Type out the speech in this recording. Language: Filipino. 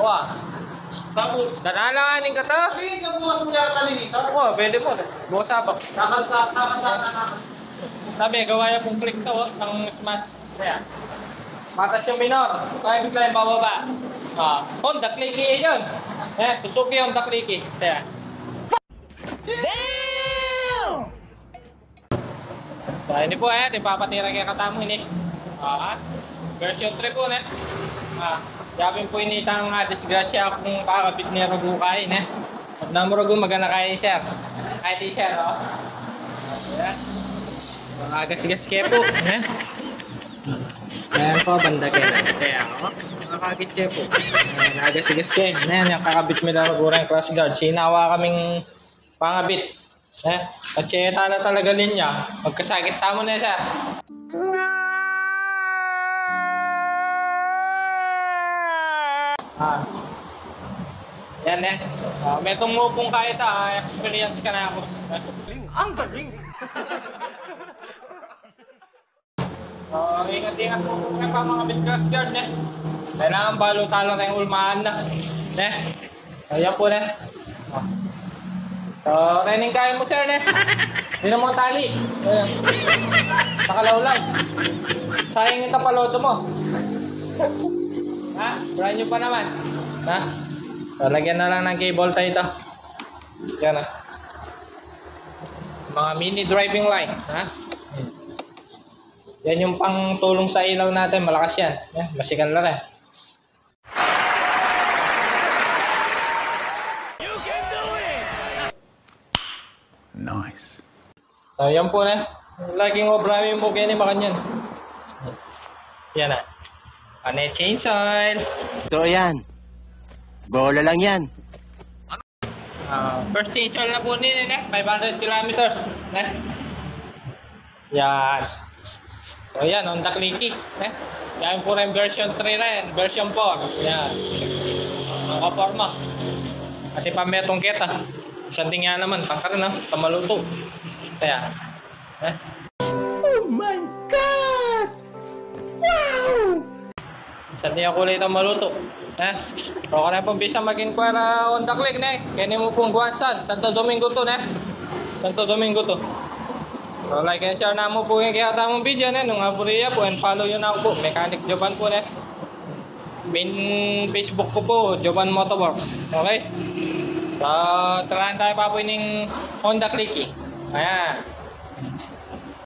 Wah. Tapos, Dalalanganin ka to? alihin ka bukas mo niya ang kalinisan. Oo, pwede po. Bukas sabak. Nakasana na. Sabi, gawa yung pong click to, ng smash. Kaya. Patas yung minor. Kaya bigla yung bababa. Honda clicky yun. Suzuki Honda clicky. Kaya. Damn! So, ini po ipapatira kaya katamo ini. Version 3 po Sabi po initang disgrasya akong kakabit ni Ragukay. At namurago magana kay sir. Kahit sir, Agas-gas kaya po. Ayan po, banda kaya. Kaya nakakagit kaya po. Agas-gas kaya. Ayan, yung kakabit mo lang yung cross guard. Sinawa kaming pangabit. At siya talaga linya. Magkasakit tamo na siya. Yan may tumupong kahit experience ka na ako. Ang galing! Ingat-ingat po kayo pa mga bit-cross guard Kailangan balong-talong tayong ulmaan na. Ayan po So, training kaya mo sir Hindi na mga tali. Nakalaw lang. Sayang yung tapalodo mo. Brand new pa naman. So, lagyan na lang ng cable tayo ito. Yan mga mini driving line. Yan yung pang tulong sa ilaw natin. Malakas yan. Masikan lang You can do it! Nice. So yan po laging obrami mo kaya ni makanyan. Yan change oil. So yan. Bola lang yan. First change oil na po nila 500 kilometers. Yan. So yan, Honda Clicky. Yan po rin version 3 rin, version 4. Yan. Ang kaporma. Kasi pametong kita. Isang tingya naman, pangkarin pamaluto. Kaya. Oh my God! Wow! Isang tingya kulay itong maluto. So ka na pong bisa mag-inquire Honda Click Kaya mo pong Guansan, Santo Domingo to Santo Domingo to. So like and share na mo po yung kaya tamang video nung aburiya po and follow yun ako po. Mechanic Jovan po main Facebook ko po, Jovan Motorworks. Okay? So tarahan tayo pa po yung Honda Clicky. Ayan.